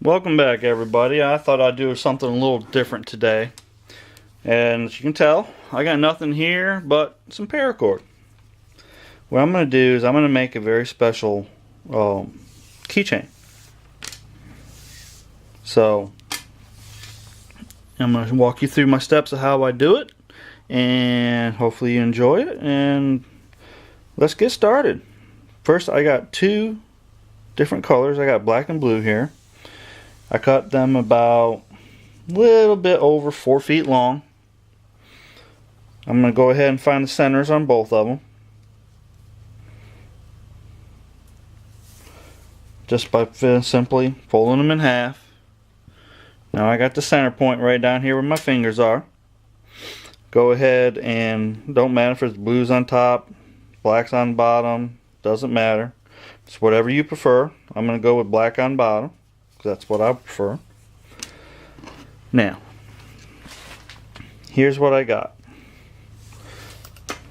Welcome back, everybody. I thought I'd do something a little different today. And as you can tell, I got nothing here but some paracord. What I'm going to do is I'm going to make a very special keychain. So, I'm going to walk you through my steps of how I do it. And hopefully you enjoy it. And let's get started. First, I got two different colors. I got black and blue here. I cut them about a little bit over 4 feet long. I'm going to go ahead and find the centers on both of them. Just by simply folding them in half. Now I got the center point right down here where my fingers are. Go ahead and don't matter if it's blues on top, blacks on bottom, doesn't matter. It's whatever you prefer. I'm going to go with black on bottom. That's what I prefer. Now, here's what I got.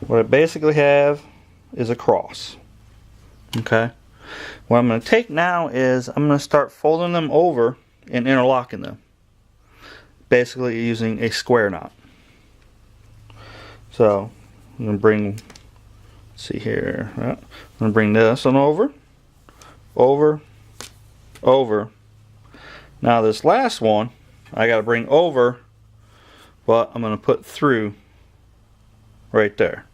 What I basically have is a cross. Okay? What I'm going to take now is I'm going to start folding them over and interlocking them. Basically using a square knot. So, I'm going to bring, let's see here. I'm going to bring this one over, over, over. Now this last one I got to bring over, but I'm going to put through right there.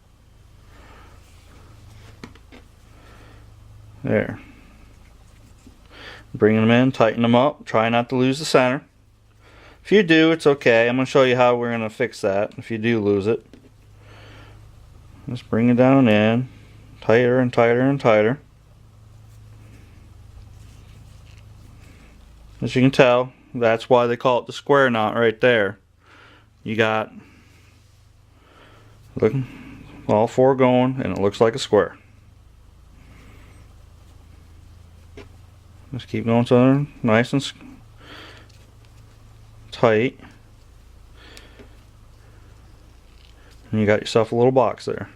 There. Bringing them in, tighten them up, try not to lose the center. If you do, it's okay. I'm going to show you how we're going to fix that if you do lose it. Just bring it down in, tighter and tighter and tighter. As you can tell, that's why they call it the square knot right there. You got, look, all four going, and it looks like a square. Just keep going so they're nice and tight. And you got yourself a little box there.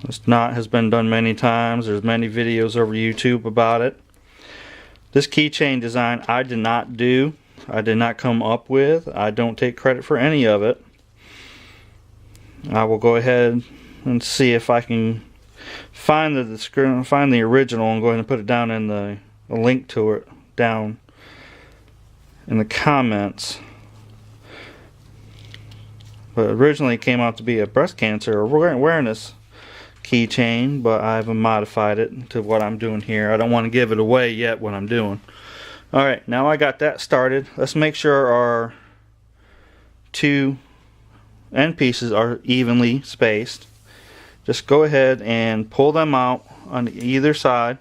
This knot has been done many times. There's many videos over YouTube about it. This keychain design I did not do. I did not come up with. I don't take credit for any of it. I will go ahead and see if I can find the original and go ahead and put it down in a link to it down in the comments. But originally it came out to be a breast cancer awareness keychain, but I've modified it to what I'm doing here. I don't want to give it away yet what I'm doing. Alright, now I got that started. Let's make sure our two end pieces are evenly spaced. Just go ahead and pull them out on either side.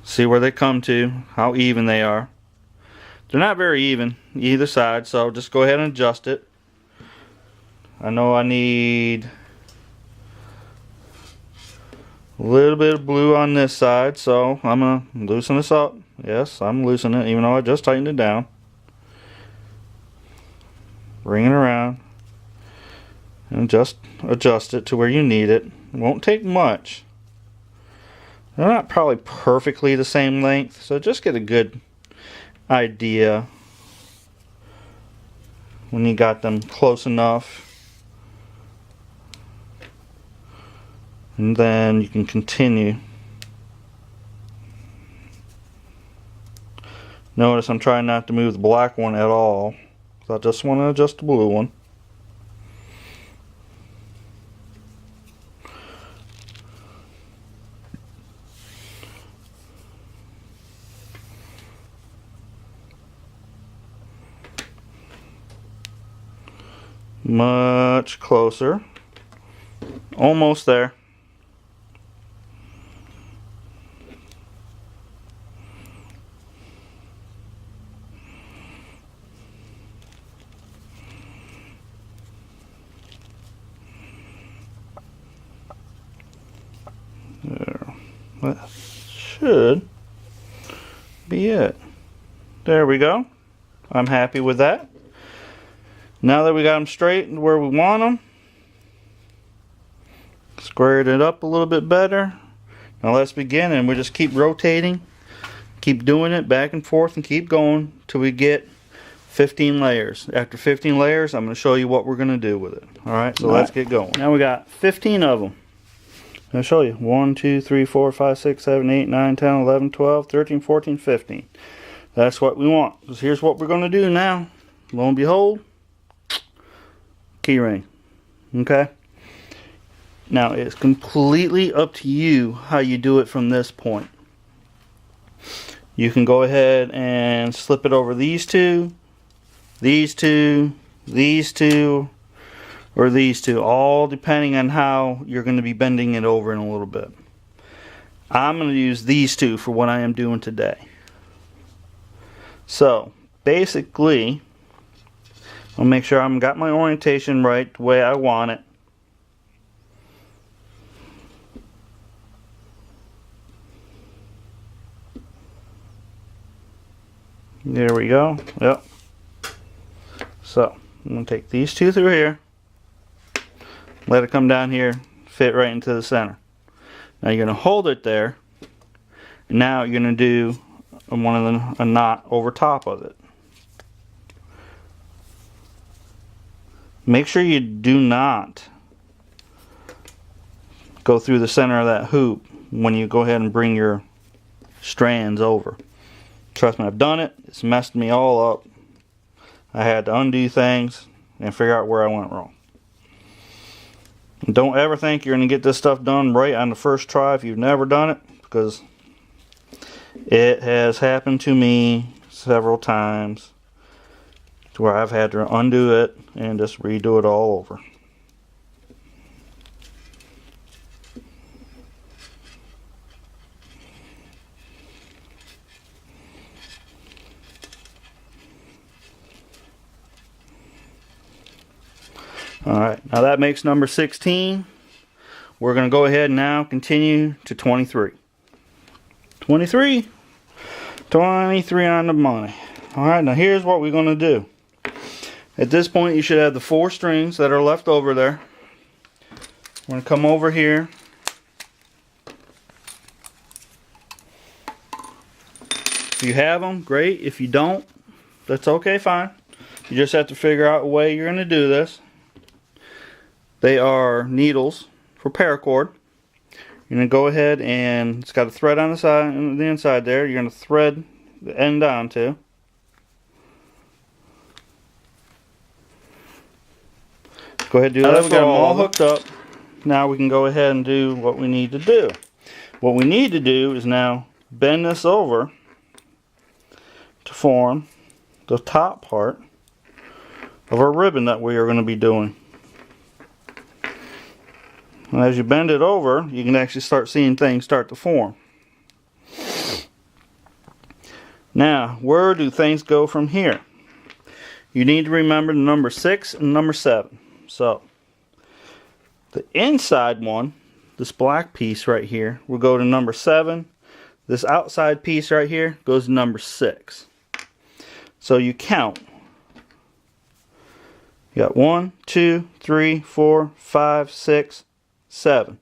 See where they come to, how even they are. They're not very even either side, so just go ahead and adjust it. I know I need a little bit of blue on this side, so I'm going to loosen this up. Yes, I'm loosening it, even though I just tightened it down. Bring it around and just adjust it to where you need it. It won't take much. They're not probably perfectly the same length, so just get a good idea when you got them close enough. And then you can continue. Notice I'm trying not to move the black one at all. I just want to adjust the blue one. Much closer. Almost there. There. That should be it. There we go. I'm happy with that. Now that we got them straight where we want them, squared it up a little bit better, Now let's begin, and we'll just keep rotating, keep doing it back and forth, and keep going till we get 15 layers. After 15 layers, I'm going to show you what we're going to do with it. Alright, so let's get going. Now we got 15 of them. I'll show you. 1, 2, 3, 4, 5, 6, 7, 8, 9, 10, 11, 12, 13, 14, 15. That's what we want. So here's what we're going to do now. Lo and behold, key ring. Okay? Now it's completely up to you how you do it from this point. You can go ahead and slip it over these two, these two, these two, or these two, all depending on how you're going to be bending it over in a little bit. I'm going to use these two for what I am doing today. So basically, I'll make sure I've got my orientation right the way I want it. There we go. Yep. So I'm going to take these two through here. Let it come down here, fit right into the center. Now you're going to hold it there. And now you're going to do a knot over top of it. Make sure you do not go through the center of that hoop when you go ahead and bring your strands over. Trust me, I've done it. It's messed me all up. I had to undo things and figure out where I went wrong. Don't ever think you're going to get this stuff done right on the first try if you've never done it, because it has happened to me several times to where I've had to undo it and just redo it all over. Alright, now that makes number 16. We're going to go ahead and now continue to 23. 23 on the money. Alright, now here's what we're going to do. At this point, you should have the 4 strings that are left over there. We're going to come over here. If you have them, great. If you don't, that's okay, fine. You just have to figure out a way you're going to do this. They are needles for paracord. You're going to go ahead and it's got a thread on the side and the inside there. You're going to thread the end onto. Go ahead and do that. We got them all hooked up. Now we can go ahead and do what we need to do. What we need to do is now bend this over to form the top part of our ribbon that we are going to be doing. And as you bend it over, you can actually start seeing things start to form. Now, where do things go from here? You need to remember the number 6 and number 7. So, the inside one, this black piece right here, will go to number 7. This outside piece right here goes to number 6. So you count. You got 1, 2, 3, 4, 5, 6, 7.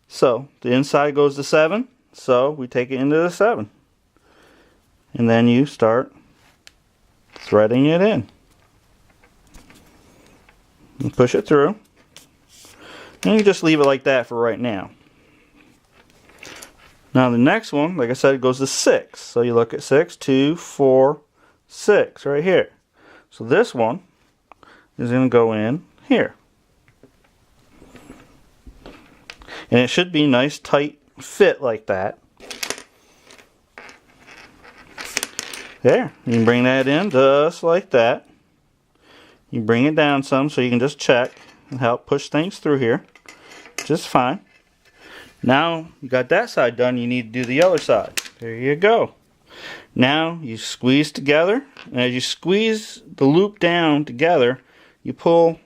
So the inside goes to 7, so we take it into the 7. And then you start threading it in. And push it through. And you just leave it like that for right now. Now the next one, like I said, goes to 6. So you look at 6, 2, 4, 6 right here. So this one is going to go in here. And it should be nice, tight fit like that. There. You can bring that in just like that. You bring it down some so you can just check and help push things through here. Just fine. Now you got that side done, you need to do the other side. There you go. Now you squeeze together, and as you squeeze the loop down together, you pull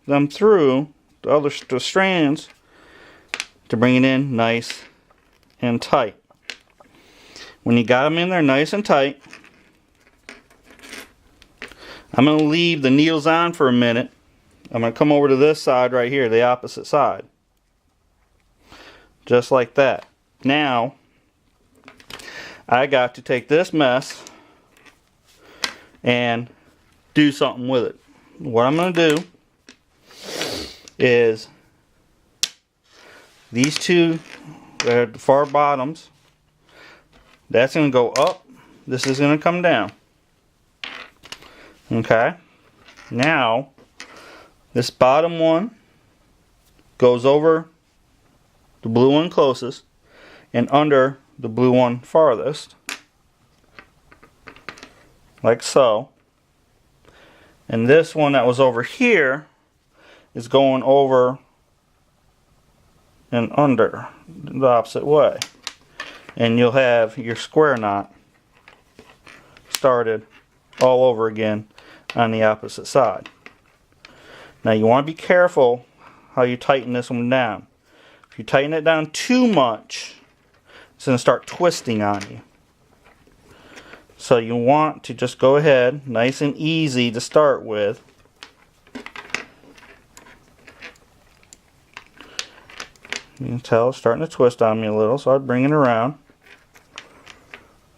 them through the strands to bring it in nice and tight. When you got them in there nice and tight, I'm going to leave the needles on for a minute. I'm going to come over to this side right here, the opposite side. Just like that. Now, I got to take this mess and do something with it. What I'm going to do is these two at the far bottoms, that's going to go up, this is going to come down. Okay, now this bottom one goes over the blue one closest and under the blue one farthest, like so. And this one that was over here is going over and under the opposite way. And you'll have your square knot started all over again on the opposite side. Now you want to be careful how you tighten this one down. If you tighten it down too much, it's going to start twisting on you. So you want to just go ahead, nice and easy to start with. You can tell it's starting to twist on me a little, so I bring it around.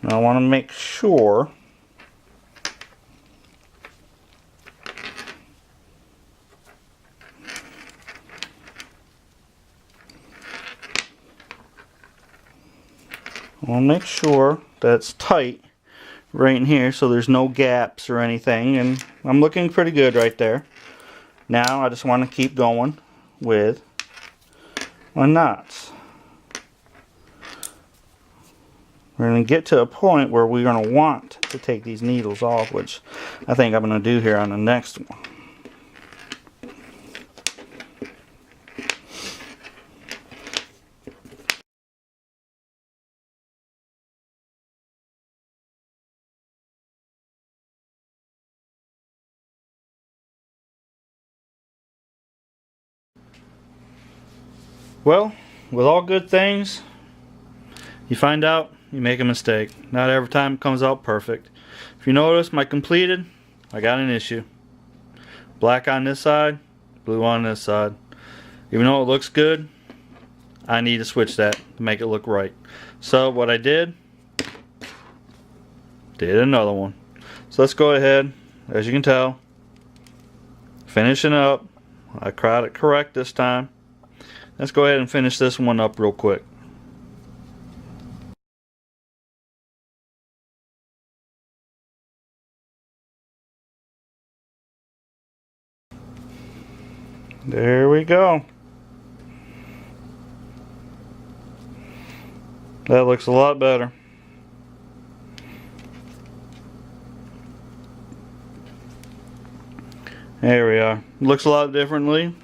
Now I want to make sure that it's tight right in here so there's no gaps or anything, and I'm looking pretty good right there. Now I just want to keep going with my knots. We're going to get to a point where we're going to want to take these needles off, which I think I'm going to do here on the next one. Well, with all good things, you find out you make a mistake. Not every time it comes out perfect. If you notice my completed, I got an issue. Black on this side, blue on this side. Even though it looks good, I need to switch that to make it look right. So what I did another one. So let's go ahead, as you can tell, finishing up. I tried it correct this time. Let's go ahead and finish this one up real quick. There we go. That looks a lot better. There we are. Looks a lot differently.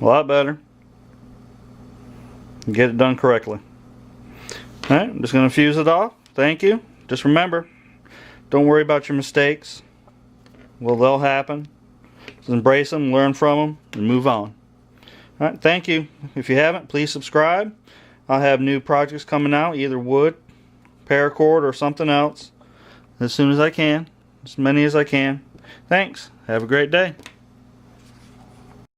A lot better. Get it done correctly. Alright, I'm just going to fuse it off. Thank you. Just remember, don't worry about your mistakes. Well, they'll happen. Just embrace them, learn from them, and move on. Alright, thank you. If you haven't, please subscribe. I'll have new projects coming out, either wood, paracord, or something else, as soon as I can. As many as I can. Thanks. Have a great day.